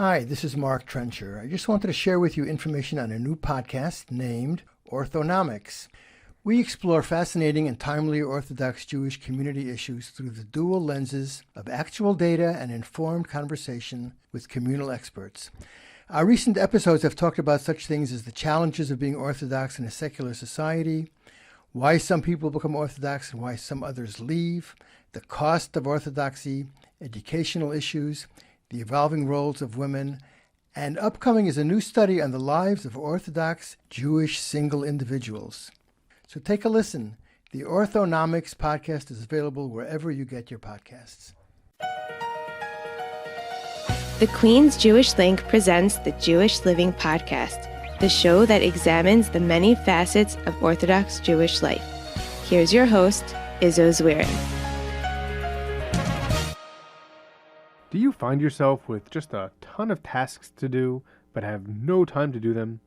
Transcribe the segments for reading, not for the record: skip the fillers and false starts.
Hi, this is Mark Trencher. I just wanted to share with you information on a new podcast named Orthonomics. We explore fascinating and timely Orthodox Jewish community issues through the dual lenses of actual data and informed conversation with communal experts. Our recent episodes have talked about such things as the challenges of being Orthodox in a secular society, why some people become Orthodox and why some others leave, the cost of Orthodoxy, educational issues, the evolving roles of women, and upcoming is a new study on the lives of Orthodox Jewish single individuals. So take a listen. The Orthonomics podcast is available wherever you get your podcasts. The Queen's Jewish Link presents the Jewish Living Podcast, the show that examines the many facets of Orthodox Jewish life. Here's your host, Izzo Zwirin. Do you find yourself with just a ton of tasks to do, but have no time to do them?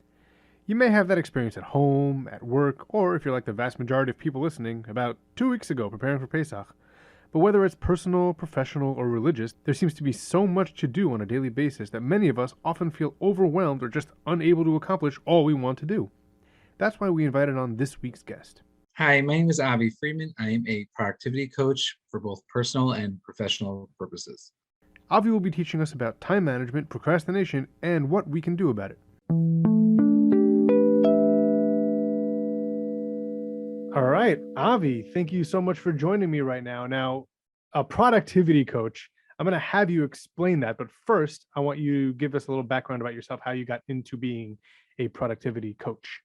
You may have that experience at home, at work, or if you're like the vast majority of people listening, about 2 weeks ago preparing for Pesach. But whether it's personal, professional, or religious, there seems to be so much to do on a daily basis that many of us often feel overwhelmed or just unable to accomplish all we want to do. That's why we invited on this week's guest. Hi, my name is Avi Friedman. I am a productivity coach for both personal and professional purposes. Avi will be teaching us about time management, procrastination, and what we can do about it. All right, Avi, thank you so much for joining me right now. Now, a productivity coach, I'm going to have you explain that. But first, I want you to give us a little background about yourself, how you got into being a productivity coach.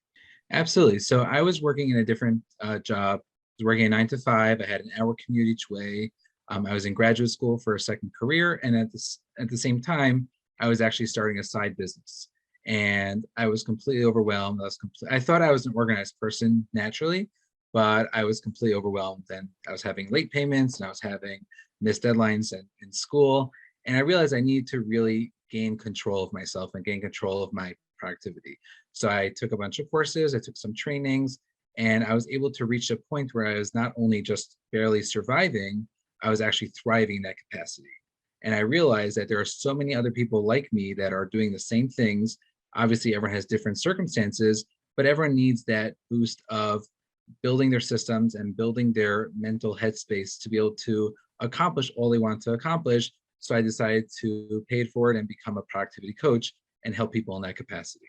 Absolutely. So I was working in a different job. I was working a 9 to 5. I had an hour commute each way. I was in graduate school for a second career. And at the same time, I was actually starting a side business. And I was completely overwhelmed. I thought I was an organized person naturally, but I was completely overwhelmed. And I was having late payments and I was having missed deadlines in school. And I realized I needed to really gain control of myself and gain control of my productivity. So I took a bunch of courses, I took some trainings, and I was able to reach a point where I was not only just barely surviving, I was actually thriving in that capacity. And I realized that there are so many other people like me that are doing the same things. Obviously, everyone has different circumstances, but everyone needs that boost of building their systems and building their mental headspace to be able to accomplish all they want to accomplish. So I decided to pay it forward and become a productivity coach and help people in that capacity.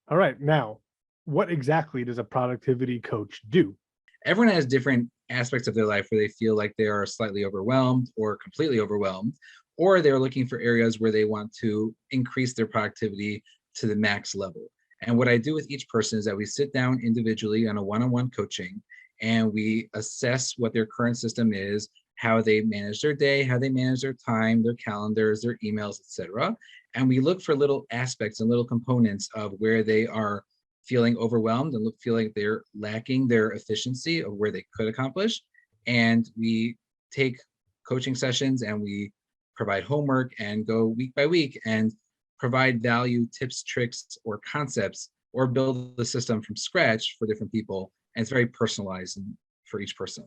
All right, now, what exactly does a productivity coach do? Everyone has different aspects of their life where they feel like they are slightly overwhelmed or completely overwhelmed, or they're looking for areas where they want to increase their productivity to the max level. And what I do with each person is that we sit down individually on a one-on-one coaching and we assess what their current system is, how they manage their day, how they manage their time, their calendars, their emails, etc. And we look for little aspects and little components of where they are feeling overwhelmed and feel like they're lacking their efficiency of where they could accomplish. And we take coaching sessions and we provide homework and go week by week and provide value, tips, tricks, or concepts, or build the system from scratch for different people. And it's very personalized for each person.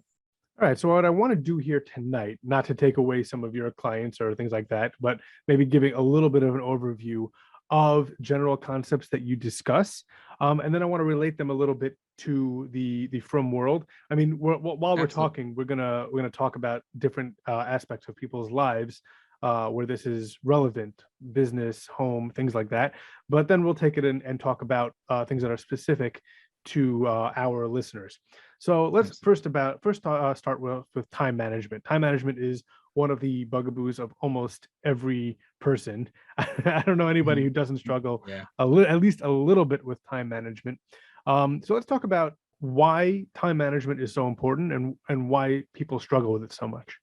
All right, so what I want to do here tonight, not to take away some of your clients or things like that, but maybe giving a little bit of an overview of general concepts that you discuss. And then I want to relate them a little bit to the frum world. I mean, while we're talking, we're gonna talk about different aspects of people's lives where this is relevant, business, home, things like that. But then we'll take it and talk about things that are specific to our listeners. So let's first start with time management. Time management is one of the bugaboos of almost every person. I don't know anybody who doesn't struggle at least a little bit with time management. So let's talk about why time management is so important and why people struggle with it so much.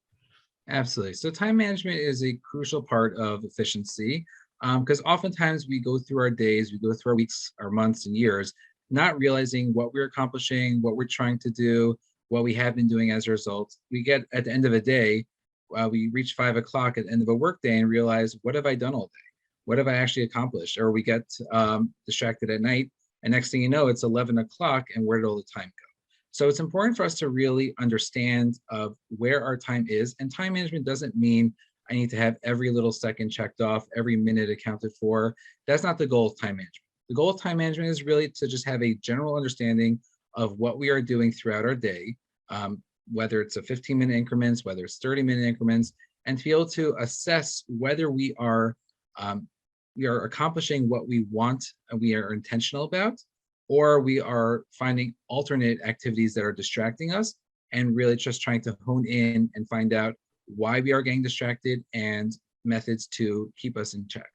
Absolutely. So time management is a crucial part of efficiency because oftentimes we go through our days, we go through our weeks, our months and years, not realizing what we're accomplishing, what we're trying to do, what we have been doing as a result. We get at the end of a day, we reach 5 o'clock at the end of a work day and realize, what have I done all day? What have I actually accomplished? Or we get distracted at night and next thing you know, it's 11 o'clock and where did all the time go? So it's important for us to really understand where our time is. And time management doesn't mean I need to have every little second checked off, every minute accounted for. That's not the goal of time management. The goal of time management is really to just have a general understanding of what we are doing throughout our day, whether it's a 15-minute increments, whether it's 30-minute increments, and to be able to assess whether we are accomplishing what we want and we are intentional about, or we are finding alternate activities that are distracting us, and really just trying to hone in and find out why we are getting distracted and methods to keep us in check.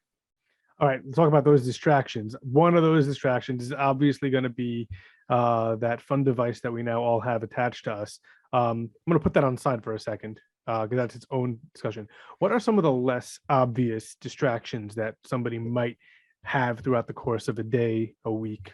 All right, let's talk about those distractions. One of those distractions is obviously going to be that fun device that we now all have attached to us. I'm going to put that on the side for a second because that's its own discussion. What are some of the less obvious distractions that somebody might have throughout the course of a day, a week?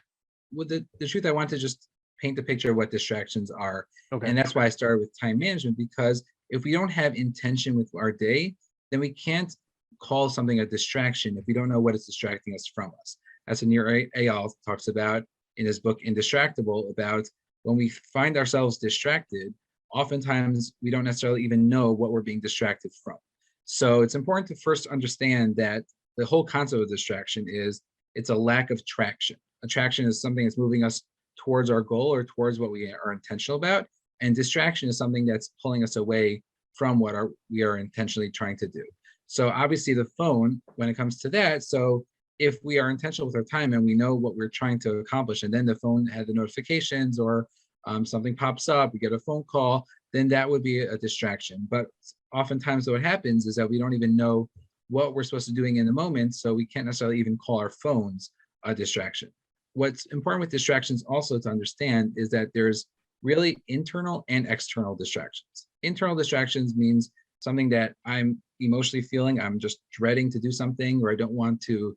Well, the truth, I want to just paint the picture of what distractions are. Okay. And that's why I started with time management, because if we don't have intention with our day, then we can't call something a distraction if we don't know what is distracting us from us. That's what Nir Eyal talks about in his book Indistractable, about when we find ourselves distracted, oftentimes we don't necessarily even know what we're being distracted from. So it's important to first understand that the whole concept of distraction is it's a lack of traction. Attraction is something that's moving us towards our goal or towards what we are intentional about. And distraction is something that's pulling us away from what we are intentionally trying to do. So obviously the phone, when it comes to that, so if we are intentional with our time and we know what we're trying to accomplish, and then the phone had the notifications or something pops up, we get a phone call, then that would be a distraction. But oftentimes what happens is that we don't even know what we're supposed to be doing in the moment, so we can't necessarily even call our phones a distraction. What's important with distractions also to understand is that there's really internal and external distractions. Internal distractions means something that I'm emotionally feeling, I'm just dreading to do something, or I don't want to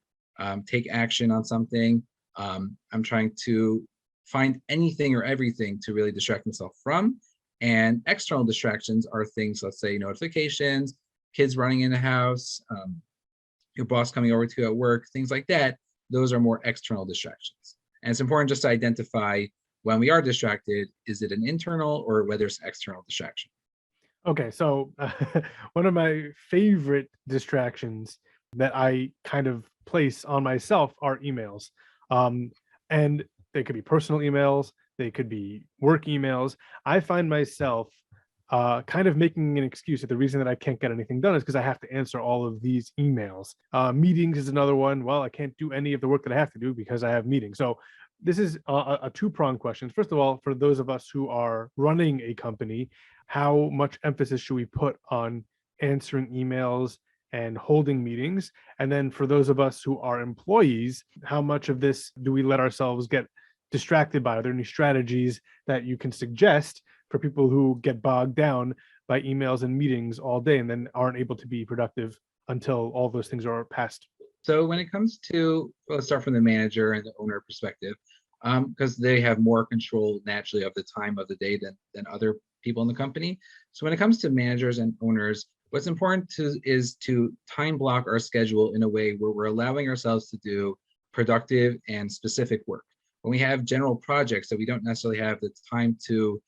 take action on something. I'm trying to find anything or everything to really distract myself from. And external distractions are things, let's say notifications, kids running in the house, your boss coming over to you at work, things like that. Those are more external distractions. And it's important just to identify when we are distracted, is it an internal or whether it's external distraction? Okay, so one of my favorite distractions that I kind of place on myself are emails. And they could be personal emails, they could be work emails. I find myself kind of making an excuse that the reason that I can't get anything done is because I have to answer all of these emails. Meetings is another one. Well, I can't do any of the work that I have to do because I have meetings. So this is a two-pronged question. First of all, for those of us who are running a company, how much emphasis should we put on answering emails and holding meetings? And then for those of us who are employees, how much of this do we let ourselves get distracted by? Are there any strategies that you can suggest for people who get bogged down by emails and meetings all day and then aren't able to be productive until all those things are past? So when it comes to, let's start from the manager and the owner perspective, because they have more control naturally of the time of the day than other people in the company. So when it comes to managers and owners, what's important is to time block our schedule in a way where we're allowing ourselves to do productive and specific work. When we have general projects that we don't necessarily have the time to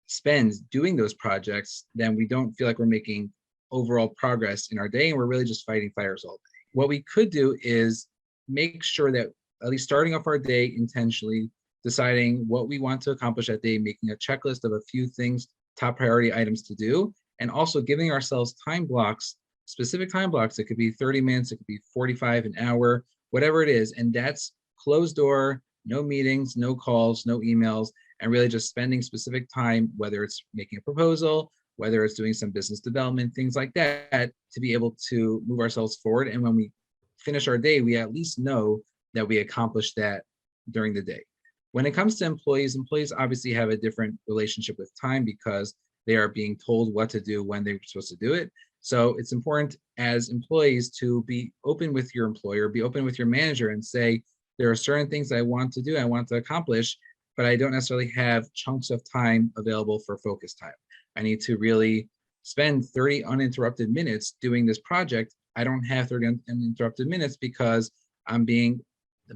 spend doing those projects, then we don't feel like we're making overall progress in our day, and we're really just fighting fires all day. What we could do is make sure that at least starting off our day intentionally, deciding what we want to accomplish that day, making a checklist of a few things, top priority items to do, and also giving ourselves time blocks, specific time blocks. It could be 30 minutes, it could be 45, an hour, whatever it is. And that's closed door, no meetings, no calls, no emails, and really just spending specific time, whether it's making a proposal, whether it's doing some business development, things like that, to be able to move ourselves forward. And when we finish our day, we at least know that we accomplished that during the day. When it comes to employees obviously have a different relationship with time because they are being told what to do when they're supposed to do it. So it's important as employees to be open with your employer, be open with your manager and say, there are certain things I want to do, I want to accomplish, but I don't necessarily have chunks of time available for focus time. I need to really spend 30 uninterrupted minutes doing this project. I don't have 30 uninterrupted minutes because I'm being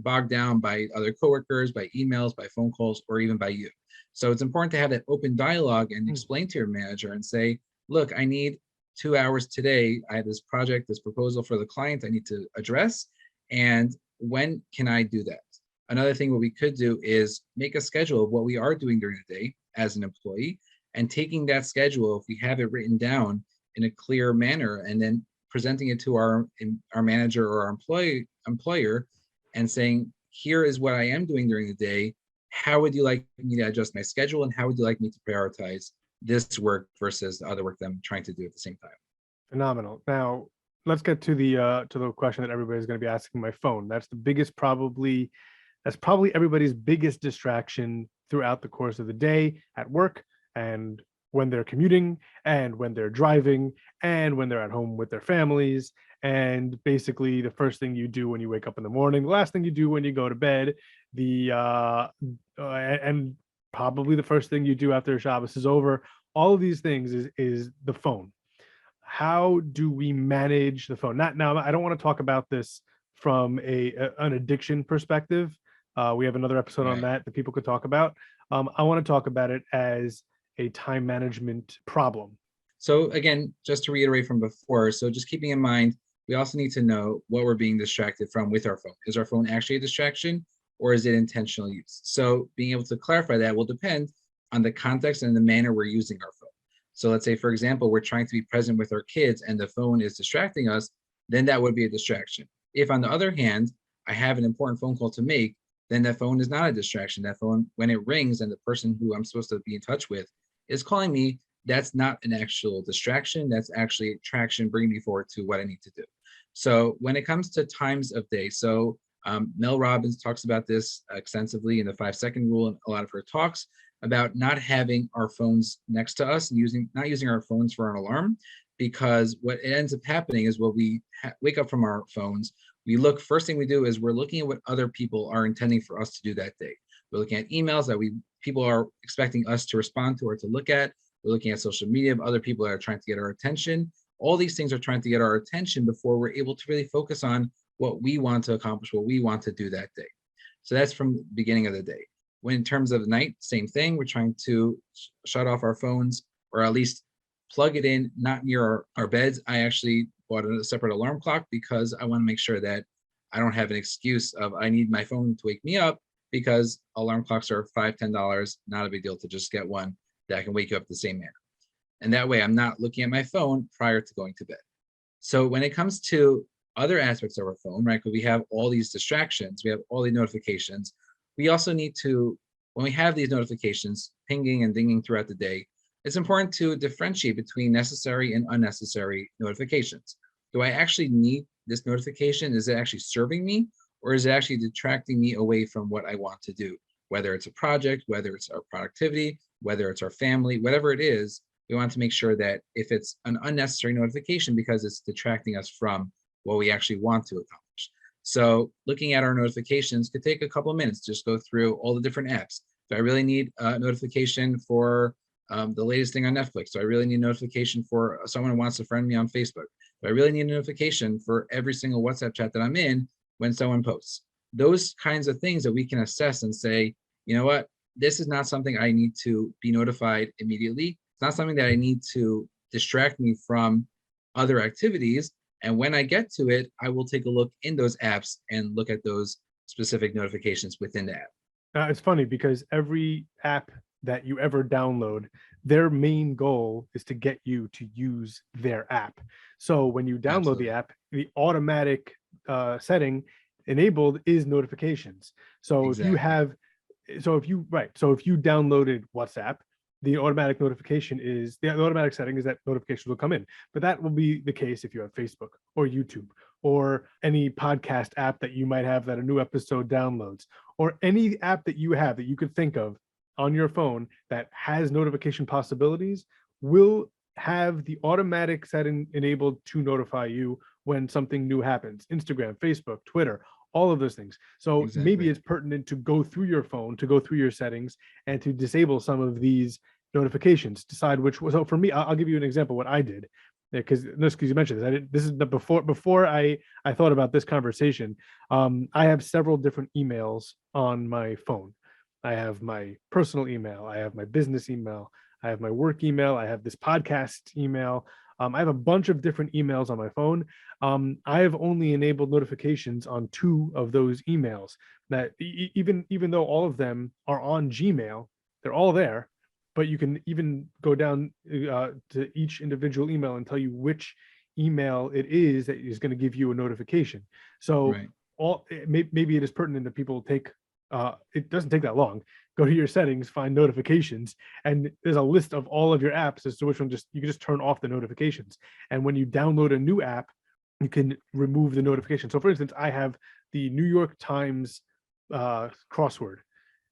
bogged down by other coworkers, by emails, by phone calls, or even by you. So it's important to have that open dialogue and explain to your manager and say, look, I need 2 hours today. I have this project, this proposal for the client I need to address. And when can I do that? Another thing what we could do is make a schedule of what we are doing during the day as an employee, and taking that schedule, if we have it written down in a clear manner, and then presenting it to our manager or our employer and saying, here is what I am doing during the day. How would you like me to adjust my schedule, and how would you like me to prioritize this work versus the other work that I'm trying to do at the same time? Phenomenal. Now, let's get to the question that everybody's going to be asking. My phone. That's probably everybody's biggest distraction throughout the course of the day, at work, and when they're commuting, and when they're driving, and when they're at home with their families. And basically the first thing you do when you wake up in the morning, the last thing you do when you go to bed, and probably the first thing you do after Shabbos is over. All of these things is the phone. How do we manage the phone? Now, I don't want to talk about this from an addiction perspective. We have another episode on that people could talk about. I want to talk about it as a time management problem. So again, just to reiterate from before, so just keeping in mind, we also need to know what we're being distracted from with our phone. Is our phone actually a distraction, or is it intentional use? So being able to clarify that will depend on the context and the manner we're using our phone. So let's say, for example, we're trying to be present with our kids and the phone is distracting us, then that would be a distraction. If on the other hand, I have an important phone call to make, then that phone is not a distraction. That phone, when it rings and the person who I'm supposed to be in touch with is calling me, that's not an actual distraction. That's actually traction bringing me forward to what I need to do. So when it comes to times of day, so Mel Robbins talks about this extensively in the 5-second rule, and a lot of her talks about not having our phones next to us and not using our phones for an alarm, because what ends up happening is when we wake up from our phones, first thing we do is we're looking at what other people are intending for us to do that day. We're looking at emails that people are expecting us to respond to or to look at. We're looking at social media of other people that are trying to get our attention. All these things are trying to get our attention before we're able to really focus on what we want to accomplish, what we want to do that day. So that's from the beginning of the day. When in terms of the night, same thing. We're trying to shut off our phones, or at least plug it in, not near our beds. I actually bought a separate alarm clock because I want to make sure that I don't have an excuse of I need my phone to wake me up, because alarm clocks are $5, $10, not a big deal to just get one that can wake you up the same manner. And that way I'm not looking at my phone prior to going to bed. So when it comes to other aspects of our phone, right, because we have all these distractions, we have all these notifications, we also need to, when we have these notifications pinging and dinging throughout the day, it's important to differentiate between necessary and unnecessary notifications. Do I actually need this notification? Is it actually serving me, or is it actually detracting me away from what I want to do? Whether it's a project, whether it's our productivity, whether it's our family, whatever it is, we want to make sure that if it's an unnecessary notification because it's detracting us from what we actually want to accomplish. So looking at our notifications could take a couple of minutes, just go through all the different apps. Do I really need a notification for the latest thing on Netflix? Do I really need a notification for someone who wants to friend me on Facebook? Do I really need a notification for every single WhatsApp chat that I'm in when someone posts? Those kinds of things that we can assess and say, you know what, this is not something I need to be notified immediately. It's not something that I need to distract me from other activities. And when I get to it, I will take a look in those apps and look at those specific notifications within the app. It's funny because every app that you ever download, their main goal is to get you to use their app. So when you download Absolutely. the app, the automatic setting enabled is notifications. So Exactly. if you downloaded WhatsApp, the automatic setting is that notifications will come in. But that will be the case if you have Facebook or YouTube or any podcast app that you might have that a new episode downloads, or any app that you have that you could think of on your phone that has notification possibilities will have the automatic setting enabled to notify you when something new happens. Instagram, Facebook, Twitter, all of those things. So Exactly. Maybe it's pertinent to go through your phone, to go through your settings and to disable some of these notifications, decide which. So for me, I'll give you an example of what I did, because you mentioned this. This is the before I thought about this conversation. I have several different emails on my phone. I have my personal email, I have my business email, I have my work email, I have this podcast email. I have a bunch of different emails on my phone. I have only enabled notifications on 2 of those emails. That even though all of them are on Gmail, they're all there, but you can even go down to each individual email and tell you which email it is that is going to give you a notification. So Right. maybe it is pertinent that people take, it doesn't take that long. Go to your settings, find notifications, and there's a list of all of your apps as to which one you can just turn off the notifications. And when you download a new app, you can remove the notification. So for instance, I have the New York Times crossword,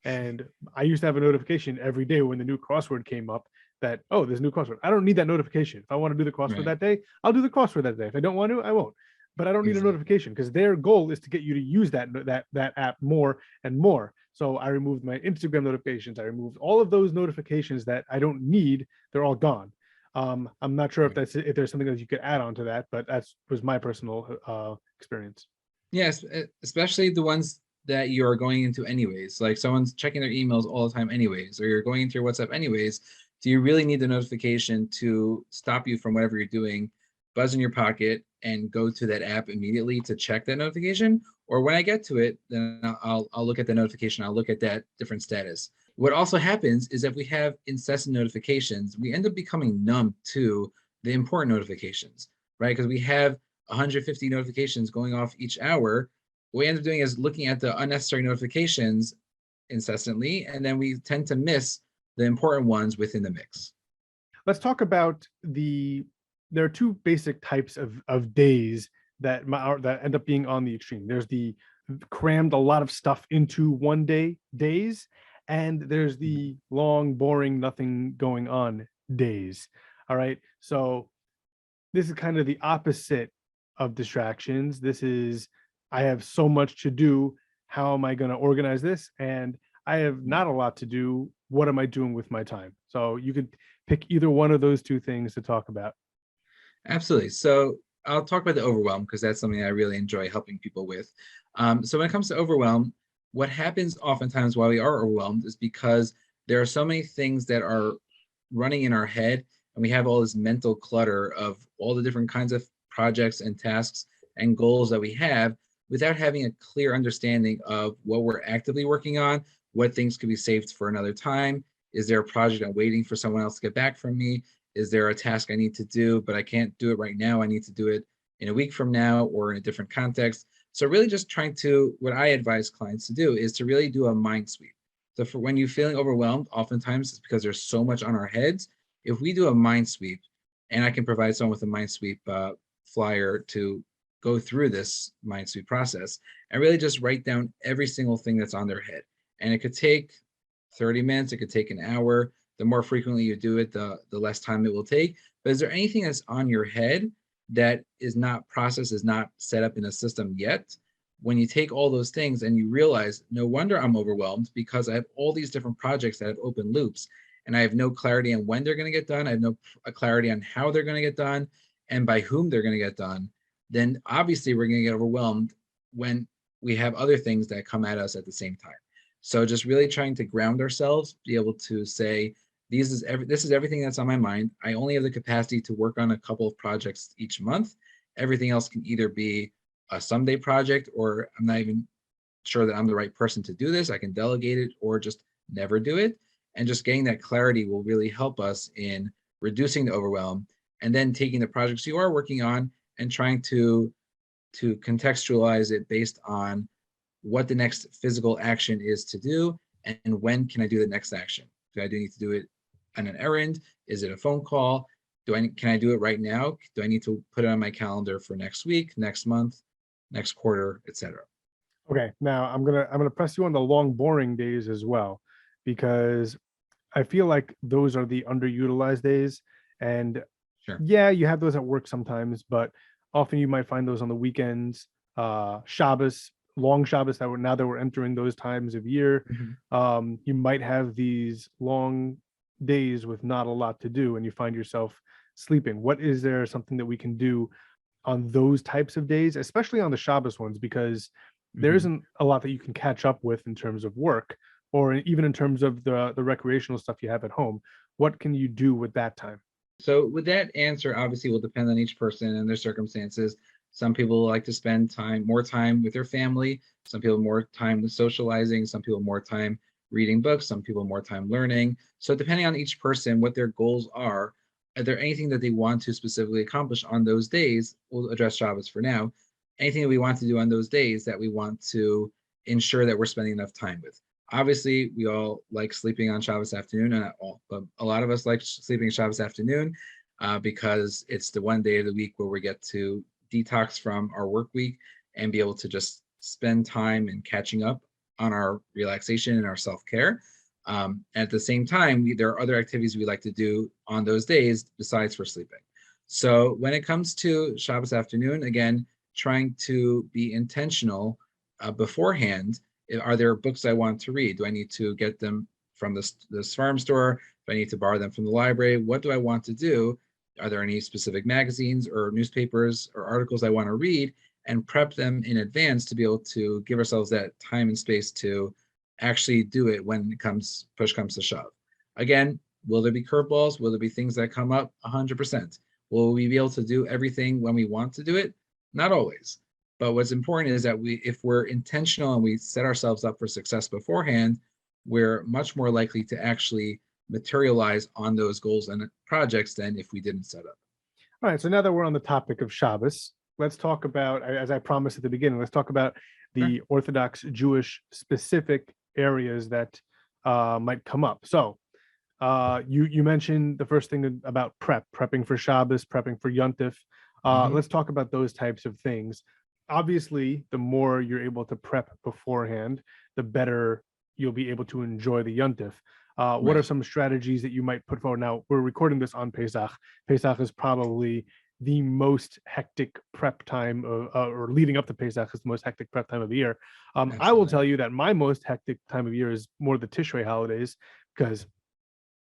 and I used to have a notification every day when the new crossword came up that, oh, there's a new crossword. I don't need that notification. If I want to do the crossword Right. that day, I'll do the crossword that day. If I don't want to, I won't. But I don't need a Exactly. notification, because their goal is to get you to use that app more and more. So I removed my Instagram notifications. I removed all of those notifications that I don't need. They're all gone. I'm not sure if there's something that you could add on to that, but was my personal experience. Yes, especially the ones that you're going into anyways. Like someone's checking their emails all the time anyways, or you're going into your WhatsApp anyways. Do you really need the notification to stop you from whatever you're doing, buzz in your pocket, and go to that app immediately to check that notification? Or when I get to it, then I'll look at the notification. I'll look at that different status. What also happens is if we have incessant notifications, we end up becoming numb to the important notifications, right? Because we have 150 notifications going off each hour. What we end up doing is looking at the unnecessary notifications incessantly, and then we tend to miss the important ones within the mix. Let's talk about there are 2 basic types of days that end up being on the extreme. There's the crammed a lot of stuff into one day days, and there's the long, boring, nothing going on days. All right. So this is kind of the opposite of distractions. This is, I have so much to do. How am I going to organize this? And I have not a lot to do. What am I doing with my time? So you could pick either one of those 2 things to talk about. Absolutely. So I'll talk about the overwhelm because that's something I really enjoy helping people with. So when it comes to overwhelm, what happens oftentimes while we are overwhelmed is because there are so many things that are running in our head, and we have all this mental clutter of all the different kinds of projects and tasks and goals that we have without having a clear understanding of what we're actively working on, what things could be saved for another time. Is there a project I'm waiting for someone else to get back from me? Is there a task I need to do, but I can't do it right now? I need to do it in a week from now or in a different context. So really just trying to, what I advise clients to do is to really do a mind sweep. So for when you're feeling overwhelmed, oftentimes it's because there's so much on our heads. If we do a mind sweep, and I can provide someone with a mind sweep flyer to go through this mind sweep process and really just write down every single thing that's on their head. And it could take 30 minutes, it could take an hour. The more frequently you do it, the less time it will take. But is there anything that's on your head that is not processed, is not set up in a system yet? When you take all those things and you realize, no wonder I'm overwhelmed because I have all these different projects that have open loops and I have no clarity on when they're going to get done. I have no clarity on how they're going to get done and by whom they're going to get done. Then obviously we're going to get overwhelmed when we have other things that come at us at the same time. So just really trying to ground ourselves, be able to say, this is everything that's on my mind. I only have the capacity to work on a couple of projects each month. Everything else can either be a someday project, or I'm not even sure that I'm the right person to do this. I can delegate it or just never do it. And just getting that clarity will really help us in reducing the overwhelm, and then taking the projects you are working on and trying to contextualize it based on what the next physical action is to do and when can I do the next action. Do I need to do it on an errand? Is it a phone call? Can I do it right now? Do I need to put it on my calendar for next week, next month, next quarter, etc.? Okay, now I'm gonna press you on the long, boring days as well, because I feel like those are the underutilized days. And Sure. yeah, you have those at work sometimes, but often you might find those on the weekends, Shabbos, long Shabbos that now that we're entering those times of year. You might have these long days with not a lot to do and you find yourself sleeping. What is there something that we can do on those types of days, especially on the Shabbos ones, because there isn't a lot that you can catch up with in terms of work or even in terms of the recreational stuff you have at home. What can you do with that time? So with that answer, obviously will depend on each person and their circumstances. Some people like to spend more time with their family. Some people more time with socializing. Some people more time reading books. Some people more time learning. So depending on each person, what their goals are there anything that they want to specifically accomplish on those days? We'll address Shabbos for now. Anything that we want to do on those days that we want to ensure that we're spending enough time with. Obviously, we all like sleeping on Shabbos afternoon, and not all, but a lot of us like sleeping Shabbos afternoon because it's the one day of the week where we get to detox from our work week and be able to just spend time and catching up on our relaxation and our self-care. At the same time, there are other activities we like to do on those days besides for sleeping. So when it comes to Shabbos afternoon, again, trying to be intentional beforehand. Are there books I want to read? Do I need to get them from the farm store? Do I need to borrow them from the library? What do I want to do? Are there any specific magazines or newspapers or articles I want to read, and prep them in advance to be able to give ourselves that time and space to actually do it when push comes to shove. Again, will there be curveballs? Will there be things that come up? 100%. Will we be able to do everything when we want to do it? Not always. But what's important is that if we're intentional and we set ourselves up for success beforehand, we're much more likely to actually materialize on those goals and projects than if we didn't set up. All right, so now that we're on the topic of Shabbos, let's talk about, as I promised at the beginning, let's talk about the Orthodox Jewish specific areas that might come up. So you mentioned the first thing about prepping for Shabbos, prepping for Yontif. Let's talk about those types of things. Obviously, the more you're able to prep beforehand, the better you'll be able to enjoy the Yontif. What are some strategies that you might put forward? Now, we're recording this on Pesach. Pesach is probably the most hectic prep time, or leading up to Pesach is the most hectic prep time of the year. I will tell you that my most hectic time of year is more the Tishrei holidays, because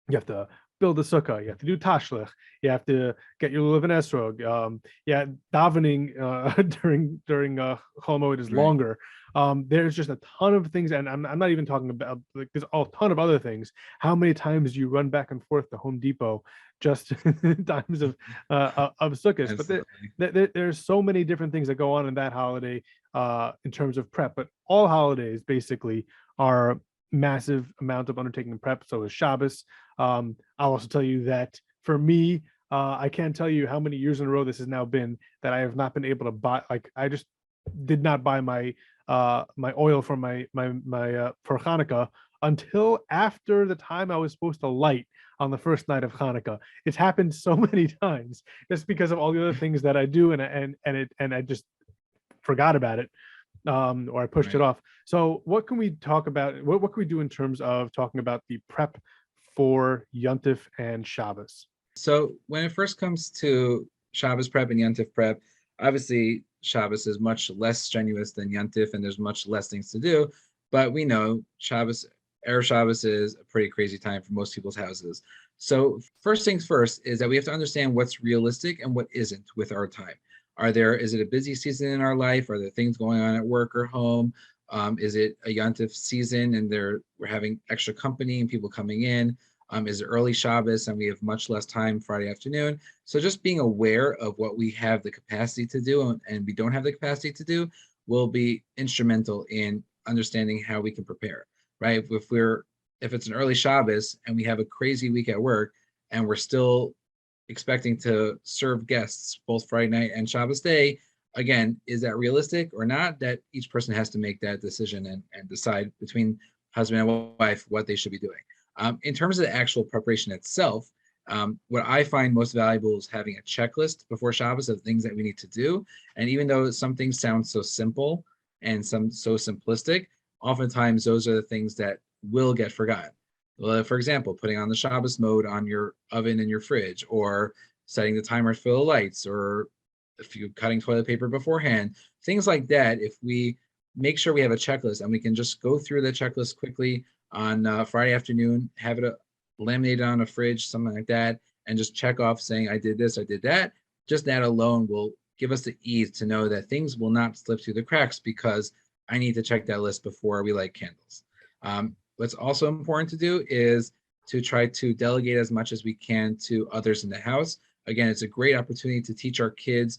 you have to build a sukkah, you have to do tashlich, you have to get your lulav and esrog. Davening during Chol Hamoed is longer. There's just a ton of things, and I'm not even talking about, like, there's a ton of other things. How many times do you run back and forth to Home Depot just in times of sukkahs? But there's so many different things that go on in that holiday in terms of prep. But all holidays basically are massive amount of undertaking and prep. So is Shabbos. I'll also tell you that for me, I can't tell you how many years in a row this has now been that I have not been able to buy. Like, I just did not buy my my oil for my for Hanukkah until after the time I was supposed to light on the first night of Hanukkah. It's happened so many times just because of all the other things that I do, and I just forgot about it. Or I pushed it off. So what can we talk about? What can we do in terms of talking about the prep for Yontif and Shabbos? So when it first comes to Shabbos prep and Yontif prep, obviously Shabbos is much less strenuous than Yontif, and there's much less things to do. But we know Erev Shabbos is a pretty crazy time for most people's houses. So first things first is that we have to understand what's realistic and what isn't with our time. Is it a busy season in our life? Are there things going on at work or home? Is it a Yontif season and we're having extra company and people coming in? Is it early Shabbos and we have much less time Friday afternoon? So just being aware of what we have the capacity to do and we don't have the capacity to do will be instrumental in understanding how we can prepare, right? If it's an early Shabbos and we have a crazy week at work and we're still expecting to serve guests both Friday night and Shabbos day, again, is that realistic or not? That each person has to make that decision and decide between husband and wife what they should be doing. In terms of the actual preparation itself, what I find most valuable is having a checklist before Shabbos of things that we need to do. And even though some things sound so simple and some so simplistic, oftentimes those are the things that will get forgotten. For example, putting on the Shabbos mode on your oven in your fridge, or setting the timer for the lights, or if you're cutting toilet paper beforehand, things like that. If we make sure we have a checklist and we can just go through the checklist quickly on Friday afternoon, have it laminated on a fridge, something like that, and just check off saying, I did this, I did that. Just that alone will give us the ease to know that things will not slip through the cracks because I need to check that list before we light candles. What's also important to do is to try to delegate as much as we can to others in the house. Again, it's a great opportunity to teach our kids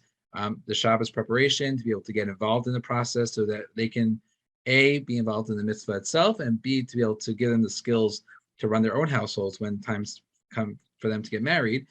the Shabbos preparation, to be able to get involved in the process so that they can, A, be involved in the mitzvah itself, and B, to be able to give them the skills to run their own households when times come for them to get married,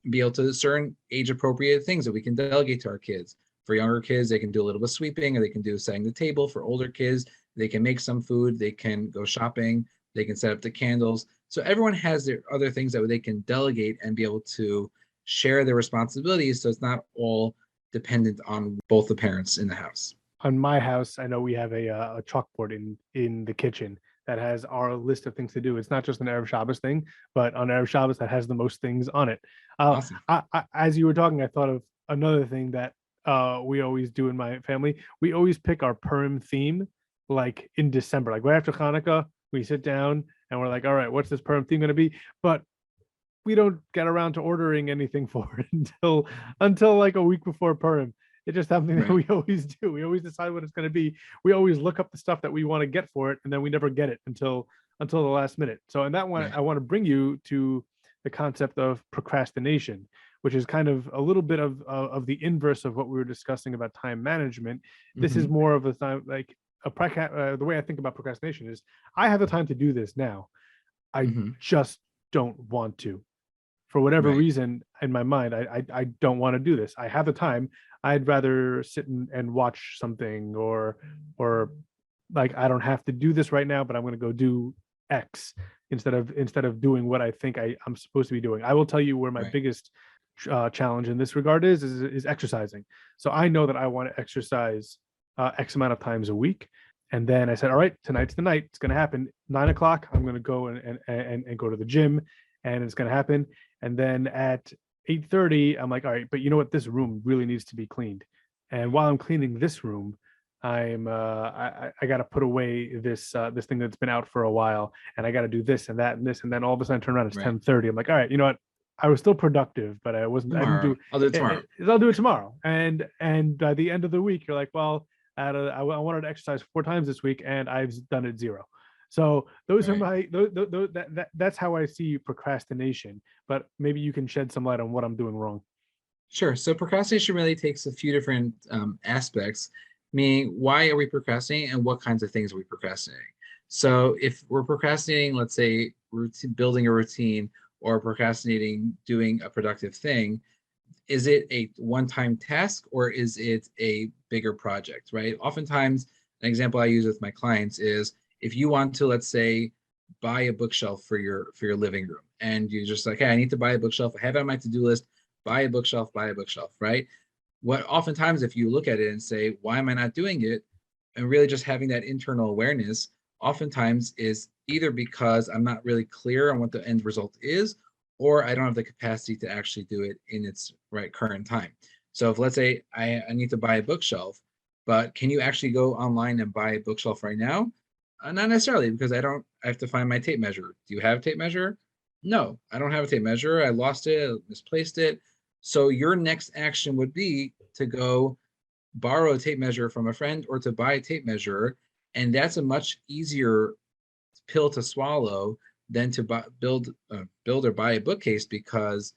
be able to certain age-appropriate things that we can delegate to our kids. For younger kids, they can do a little bit of sweeping, or they can do setting the table. For older kids, they can make some food, they can go shopping, they can set up the candles. So everyone has their other things that they can delegate and be able to share their responsibilities, so it's not all dependent on both the parents in the house. On my house, I know we have a chalkboard in the kitchen that has our list of things to do. It's not just an Erev Shabbos thing, but on Erev Shabbos that has the most things on it. Awesome. As you were talking, I thought of another thing that we always do in my family. We always pick our Purim theme like in December, like right after Hanukkah. We sit down and we're like, all right, what's this Purim theme going to be? But we don't get around to ordering anything for it until like a week before Purim. It's just something that we always do. We always decide what it's going to be. We always look up the stuff that we want to get for it, and then we never get it until the last minute. So in that one, I want to bring you to the concept of procrastination, which is kind of a little bit of the inverse of what we were discussing about time management. This is more of a time like the way I think about procrastination is I have the time to do this now. I just don't want to. For whatever reason in my mind, I don't want to do this. I have the time. I'd rather sit and watch something or like I don't have to do this right now, but I'm going to go do X instead of doing what I think I'm supposed to be doing. I will tell you where my biggest challenge in this regard is exercising. So I know that I want to exercise X amount of times a week. And then I said, all right, tonight's the night. It's going to happen. 9 o'clock, I'm going to go and go to the gym, and it's going to happen. And then at 8:30, I'm like, all right, but you know what? This room really needs to be cleaned. And while I'm cleaning this room, I got to put away this thing that's been out for a while, and I got to do this and that and this, and then all of a sudden turn around, it's 10:30. I'm like, all right, you know what? I was still productive, but I wasn't. Tomorrow. I didn't do. I'll do it tomorrow. I'll do it tomorrow. And by the end of the week, you're like, well, I wanted to exercise 4 times this week, and I've done it 0. So those are my that's how I see procrastination. But maybe you can shed some light on what I'm doing wrong. Sure. So procrastination really takes a few different aspects, meaning why are we procrastinating and what kinds of things are we procrastinating? So if we're procrastinating, let's say building a routine, or procrastinating doing a productive thing, is it a one-time task or is it a bigger project, right? Oftentimes, an example I use with my clients is if you want to, let's say, buy a bookshelf for your living room, and you're just like, hey, I need to buy a bookshelf. I have it on my to-do list. Buy a bookshelf, right? What oftentimes, if you look at it and say, why am I not doing it? And really just having that internal awareness, oftentimes is either because I'm not really clear on what the end result is, or I don't have the capacity to actually do it in its current time. So if let's say I need to buy a bookshelf, but can you actually go online and buy a bookshelf right now? Not necessarily, because I have to find my tape measure. Do you have a tape measure? No, I don't have a tape measure. I lost it, I misplaced it. So your next action would be to go borrow a tape measure from a friend or to buy a tape measure. And that's a much easier pill to swallow than to build or buy a bookcase, because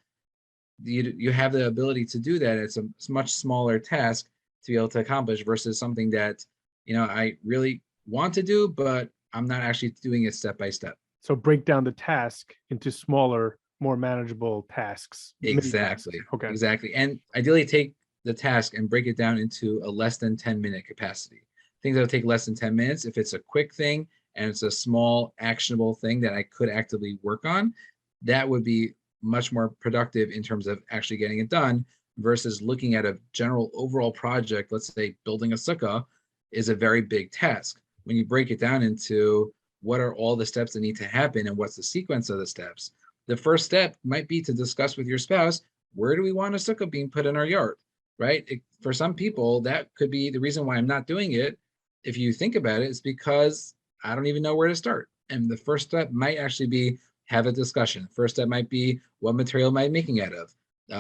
you have the ability to do that. It's a much smaller task to be able to accomplish versus something that, I really want to do, but I'm not actually doing it step by step. So break down the task into smaller, more manageable tasks. Exactly. Okay. Exactly. And ideally take the task and break it down into a less than 10-minute capacity. Things that will take less than 10 minutes. If it's a quick thing and it's a small actionable thing that I could actively work on, that would be much more productive in terms of actually getting it done versus looking at a general overall project. Let's say building a sukkah is a very big task. When you break it down into what are all the steps that need to happen and what's the sequence of the steps, the first step might be to discuss with your spouse, where do we want a sukkah being put in our yard, right? For some people, that could be the reason why I'm not doing it. If you think about it, it's because I don't even know where to start. And the first step might actually be have a discussion. First step might be, what material am I making out of?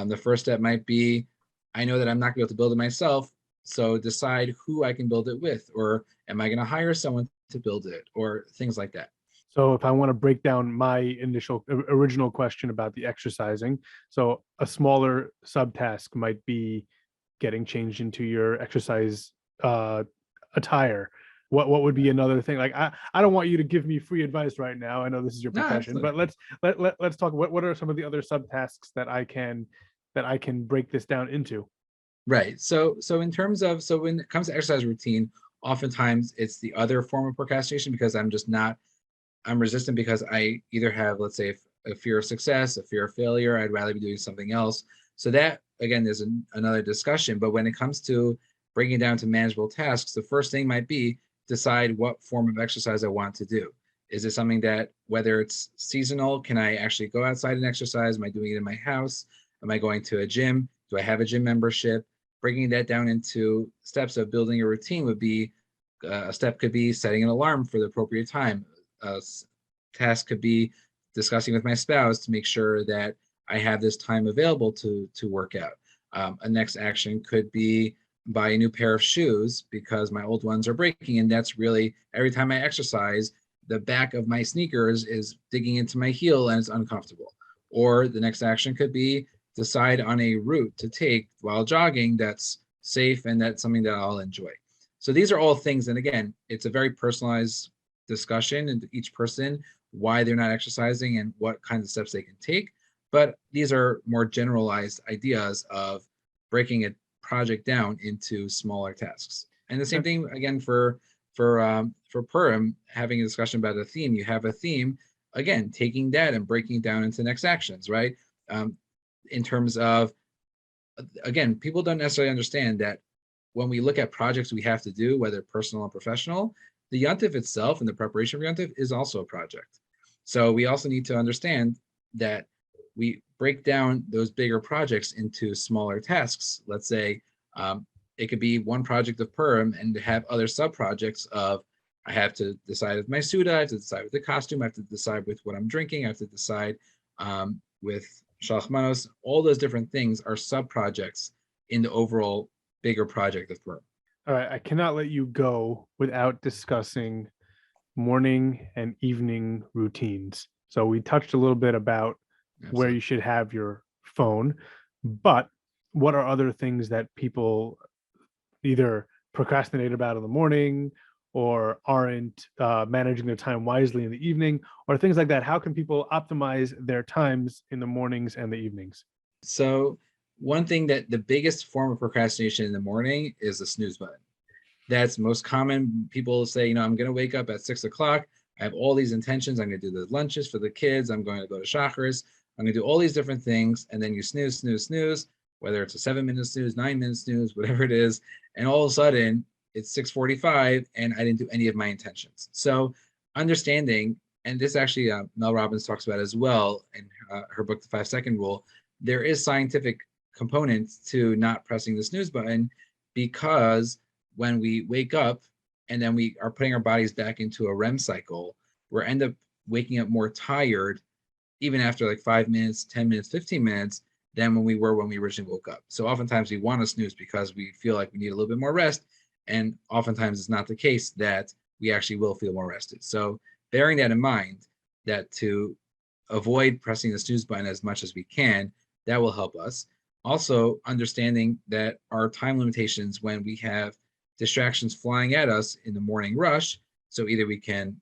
The first step might be, I know that I'm not going to be able to build it myself, so decide who I can build it with, or am I going to hire someone to build it, or things like that. So if I want to break down my original question about the exercising, so a smaller subtask might be getting changed into your exercise uh, attire. What would be another thing? Like I don't want you to give me free advice right now. I know this is your No, profession, absolutely. but let's talk. What are some of the other subtasks that I can break this down into? Right. So in terms of, so when it comes to exercise routine, oftentimes it's the other form of procrastination because I'm resistant because I either have, let's say, a fear of success, a fear of failure. I'd rather be doing something else. So that again is another discussion. But when it comes to breaking it down to manageable tasks, the first thing might be decide what form of exercise I want to do. Is it something that, whether it's seasonal, can I actually go outside and exercise? Am I doing it in my house? Am I going to a gym? Do I have a gym membership? Breaking that down into steps of building a routine would be, a step could be setting an alarm for the appropriate time. A task could be discussing with my spouse to make sure that I have this time available to work out. A next action could be buy a new pair of shoes because my old ones are breaking, and that's really, every time I exercise, the back of my sneakers is digging into my heel and it's uncomfortable. Or the next action could be decide on a route to take while jogging that's safe and that's something that I'll enjoy. So these are all things, and again, it's a very personalized discussion and each person why they're not exercising and what kinds of steps they can take. But these are more generalized ideas of breaking a project down into smaller tasks. And the same thing again for Purim, having a discussion about a theme. You have a theme, again, taking that and breaking it down into next actions, right? In terms of, again, people don't necessarily understand that when we look at projects we have to do, whether personal or professional, the yontif itself and the preparation for yontif is also a project. So we also need to understand that we break down those bigger projects into smaller tasks. Let's say it could be one project of Purim and have other sub projects of, I have to decide with my suda, I have to decide with the costume, I have to decide with what I'm drinking, I have to decide with shalachmanos. All those different things are sub projects in the overall bigger project of Purim. All right, I cannot let you go without discussing morning and evening routines. So we touched a little bit about where you should have your phone, but what are other things that people either procrastinate about in the morning or aren't managing their time wisely in the evening, or things like that? How can people optimize their times in the mornings and the evenings? So one thing, that the biggest form of procrastination in the morning is the snooze button. That's most common. People say, I'm going to wake up at 6 o'clock. I have all these intentions. I'm going to do the lunches for the kids. I'm going to go to Shacharis. I'm going to do all these different things. And then you snooze, snooze, snooze, whether it's a 7-minute snooze, 9-minute snooze, whatever it is. And all of a sudden it's 6:45 and I didn't do any of my intentions. So understanding, and this actually Mel Robbins talks about as well in her book, The 5-Second Rule, there is scientific components to not pressing the snooze button, because when we wake up and then we are putting our bodies back into a REM cycle, we're end up waking up more tired, even after like 5 minutes, 10 minutes, 15 minutes, than when we were when we originally woke up. So oftentimes we want to snooze because we feel like we need a little bit more rest. And oftentimes it's not the case that we actually will feel more rested. So bearing that in mind, that to avoid pressing the snooze button as much as we can, that will help us. Also understanding that our time limitations when we have distractions flying at us in the morning rush. So either we can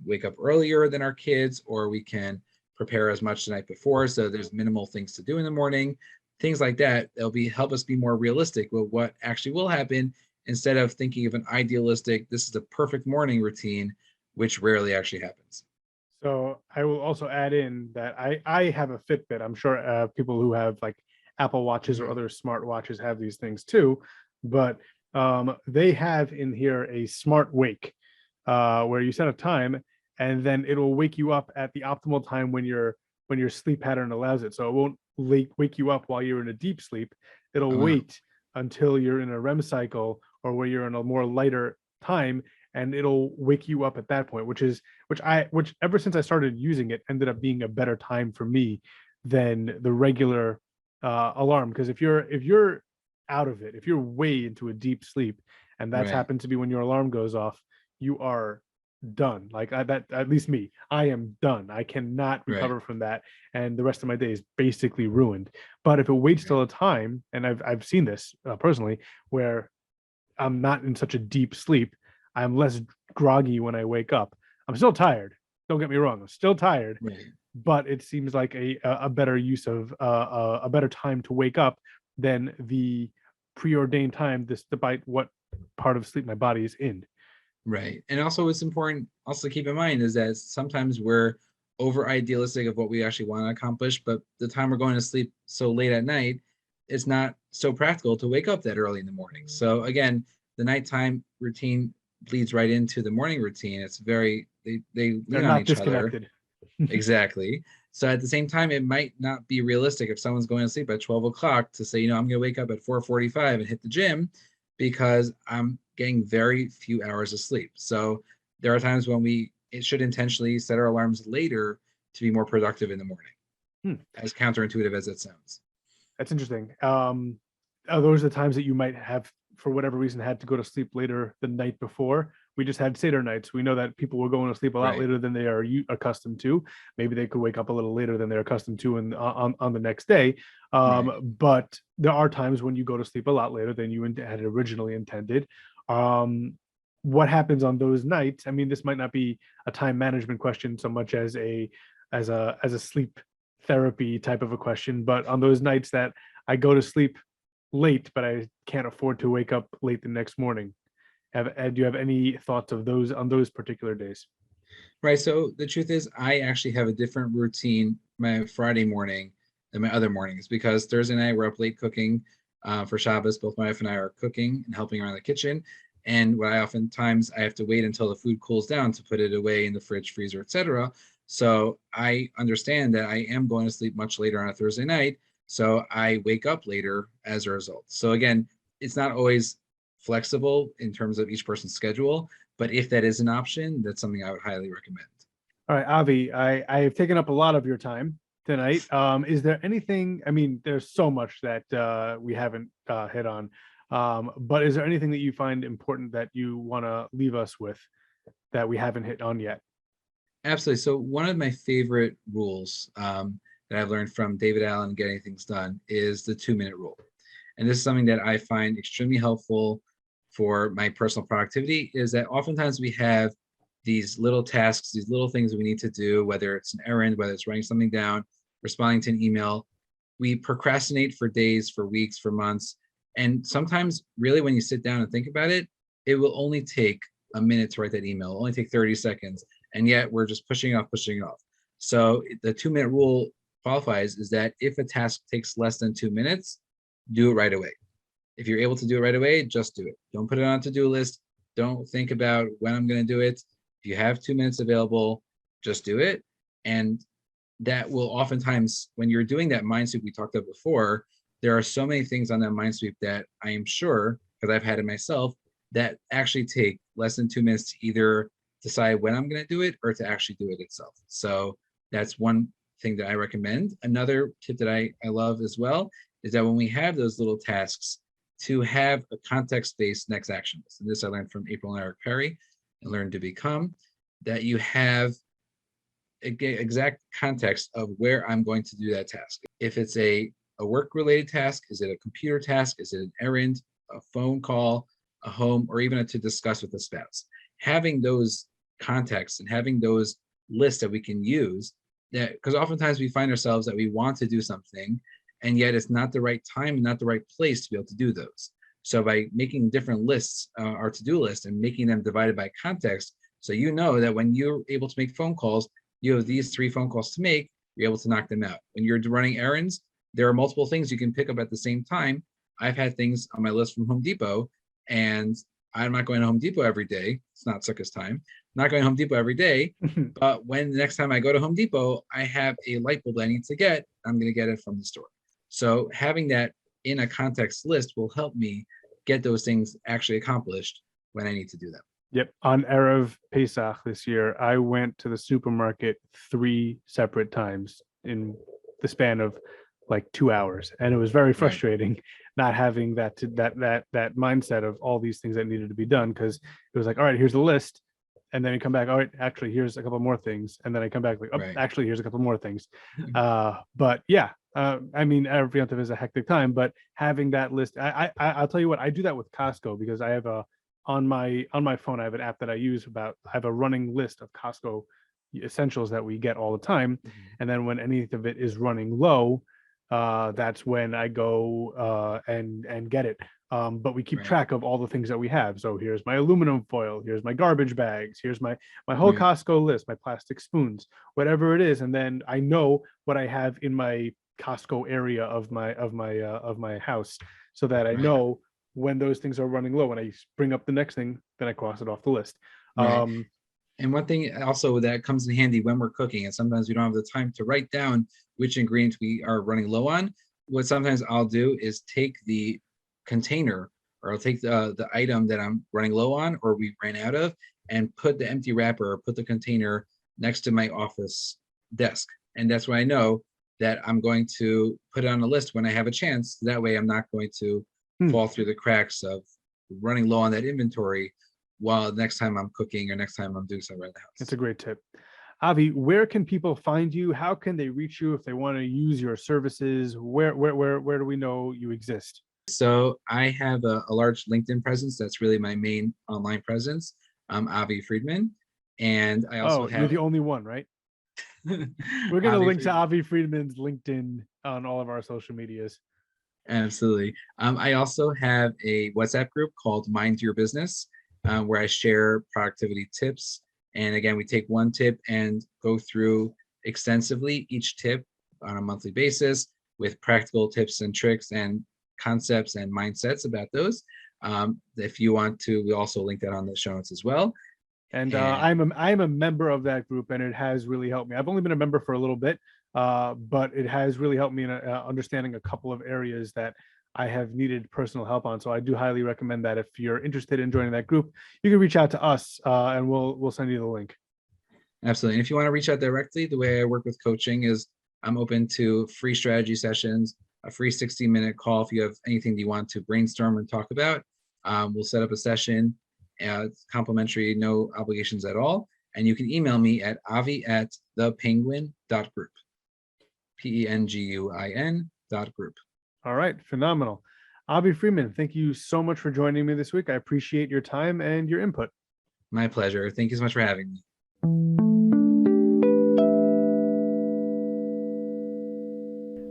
wake up earlier than our kids, or we can prepare as much the night before, so there's minimal things to do in the morning, things like that. They'll help us be more realistic with what actually will happen, instead of thinking of an idealistic, this is the perfect morning routine, which rarely actually happens. So I will also add in that I have a Fitbit. I'm sure people who have like Apple Watches or other smart watches have these things too, but they have in here a smart wake where you set a time and then it'll wake you up at the optimal time when your sleep pattern allows it. So it won't wake you up while you're in a deep sleep. It'll Oh, wow. wait until you're in a REM cycle or where you're in a more lighter time, and it'll wake you up at that point, which ever since I started using it ended up being a better time for me than the regular alarm. Because if you're out of it, if you're way into a deep sleep and that's Right. happened to be when your alarm goes off, you are done. Like that, at least me, I am done. I cannot Right. recover from that, and the rest of my day is basically ruined. But if it waits Right. till a time, and I've seen this personally, where I'm not in such a deep sleep, I'm less groggy when I wake up. I'm still tired. Don't get me wrong. I'm still tired, Right. but it seems like a better use of a better time to wake up than the preordained time, despite what part of sleep my body is in. Right. And also what's important also to keep in mind is that sometimes we're over idealistic of what we actually want to accomplish, but the time we're going to sleep so late at night, it's not so practical to wake up that early in the morning. So again, the nighttime routine bleeds right into the morning routine. It's very they They're lean on not each other. disconnected. Exactly. So at the same time, it might not be realistic if someone's going to sleep at 12 o'clock to say, I'm going to wake up at 4:45 and hit the gym because I'm getting very few hours of sleep. So there are times when it should intentionally set our alarms later to be more productive in the morning, Hmm. as counterintuitive as it sounds. That's interesting. Are those the times that you might have, for whatever reason, had to go to sleep later the night before? We just had Seder nights. We know that people were going to sleep a lot Right. later than they are accustomed to. Maybe they could wake up a little later than they're accustomed to on the next day. Right. But there are times when you go to sleep a lot later than you had originally intended. What happens on those nights? I mean, this might not be a time management question so much as a sleep therapy type of a question, but on those nights that I go to sleep late, but I can't afford to wake up late the next morning, do you have any thoughts of those on those particular days? Right. So the truth is, I actually have a different routine my Friday morning than my other mornings because Thursday night we're up late cooking for Shabbos. Both my wife and I are cooking and helping around the kitchen. And what I oftentimes I have to wait until the food cools down to put it away in the fridge, freezer, etc. So I understand that I am going to sleep much later on a Thursday night. So I wake up later as a result. So again, it's not always flexible in terms of each person's schedule, but if that is an option, that's something I would highly recommend. All right, Avi, I have taken up a lot of your time tonight. Is there anything? I mean, there's so much that we haven't hit on, but is there anything that you find important that you want to leave us with that we haven't hit on yet? Absolutely. So one of my favorite rules that I've learned from David Allen Getting Things Done is the 2-minute rule. And this is something that I find extremely helpful for my personal productivity is that oftentimes we have these little tasks, these little things that we need to do, whether it's an errand, whether it's writing something down, responding to an email. We procrastinate for days, for weeks, for months. And sometimes, really, when you sit down and think about it, it will only take a minute to write that email, it'll only take 30 seconds. And yet we're just pushing it off, pushing it off. So the 2-minute rule qualifies is that if a task takes less than 2 minutes, do it right away. If you're able to do it right away, just do it. Don't put it on a to-do list. Don't think about when I'm going to do it. If you have 2 minutes available, just do it. And that will oftentimes, when you're doing that mind sweep we talked about before, there are so many things on that mind sweep that I am sure, because I've had it myself, that actually take less than 2 minutes to either decide when I'm going to do it or to actually do it itself. So that's one thing that I recommend. Another tip that I love as well is that when we have those little tasks, to have a context-based next action list. And this I learned from April and Eric Perry and Learn to Become, that you have exact context of where I'm going to do that task. If it's a work-related task, is it a computer task? Is it an errand, a phone call, a home, or even to discuss with a spouse? Having those contexts and having those lists that we can use, that because oftentimes we find ourselves that we want to do something, and yet it's not the right time and not the right place to be able to do those. So by making different lists, our to-do list, and making them divided by context, so you know that when you're able to make phone calls, you have these 3 phone calls to make, you're able to knock them out. When you're running errands, there are multiple things you can pick up at the same time. I've had things on my list from Home Depot, and I'm not going to Home Depot every day. It's not Sukkot's time. I'm not going to Home Depot every day, but when the next time I go to Home Depot, I have a light bulb I need to get, I'm going to get it from the store. So having that in a context list will help me get those things actually accomplished when I need to do them. Yep. On Erev Pesach this year, I went to the supermarket 3 separate times in the span of like 2 hours, and it was very frustrating not having that mindset of all these things that needed to be done, because it was like, all right, here's the list. and then I come back, all right, actually, here's a couple more things. And then I come back like, oh, Right. actually, here's a couple more things. But yeah, I mean, every month is a hectic time, but having that list, I'll tell you what, I do that with Costco because I have on my phone, I have an app that I use I have a running list of Costco essentials that we get all the time. And then when any of it is running low, that's when I go and get it. But we keep Right. track of all the things that we have. So here's my aluminum foil, here's my garbage bags, here's my whole Right. Costco list, my plastic spoons, whatever it is. And then I know what I have in my Costco area of my house, so that I Right. know when those things are running low. When I bring up the next thing, then I cross it off the list. Right. And one thing also that comes in handy when we're cooking, and sometimes we don't have the time to write down which ingredients we are running low on. What sometimes I'll do is take the container, or I'll take the item that I'm running low on or we ran out of, and put the empty wrapper or put the container next to my office desk. And that's where I know that I'm going to put it on the list when I have a chance. That way I'm not going to fall through the cracks of running low on that inventory while next time I'm cooking or next time I'm doing something around the house. That's a great tip. Avi, where can people find you? How can they reach you if they want to use your services? Where do we know you exist? So I have a large LinkedIn presence. That's really my main online presence. I'm Avi Friedman. And I also you're the only one, right? We're going to link to Avi Friedman's LinkedIn on all of our social medias. Absolutely. I also have a WhatsApp group called Mind Your Business, where I share productivity tips. And again, we take one tip and go through extensively each tip on a monthly basis with practical tips and tricks and concepts and mindsets about those. If you want to, we also link that on the show notes as well. And I'm a member of that group, and it has really helped me. I've only been a member for a little bit, but it has really helped me in understanding a couple of areas that I have needed personal help on. So I do highly recommend that if you're interested in joining that group, you can reach out to us, and we'll send you the link. Absolutely. And if you want to reach out directly, the way I work with coaching is I'm open to free strategy sessions, a free 60-minute call. If you have anything that you want to brainstorm and talk about, we'll set up a session. It's complimentary, no obligations at all. And you can email me at avi@thepenguin.group, penguin.group. All right, phenomenal. Avi Friedman, thank you so much for joining me this week. I appreciate your time and your input. My pleasure. Thank you so much for having me.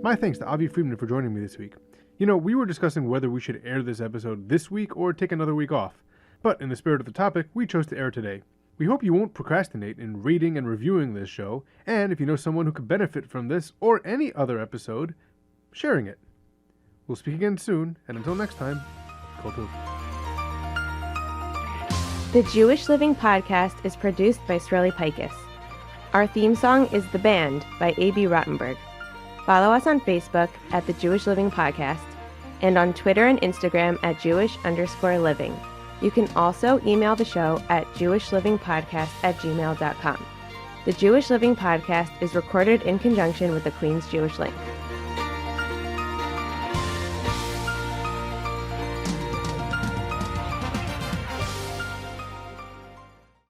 My thanks to Avi Friedman for joining me this week. You know, we were discussing whether we should air this episode this week or take another week off. But in the spirit of the topic, we chose to air today. We hope you won't procrastinate in reading and reviewing this show, and if you know someone who could benefit from this or any other episode, sharing it. We'll speak again soon, and until next time, Kol Tov. The Jewish Living Podcast is produced by Sreli Pikus. Our theme song is The Band by A.B. Rottenberg. Follow us on Facebook at The Jewish Living Podcast and on Twitter and Instagram at Jewish_living. You can also email the show at jewishlivingpodcast@gmail.com. The Jewish Living Podcast is recorded in conjunction with the Queen's Jewish Link.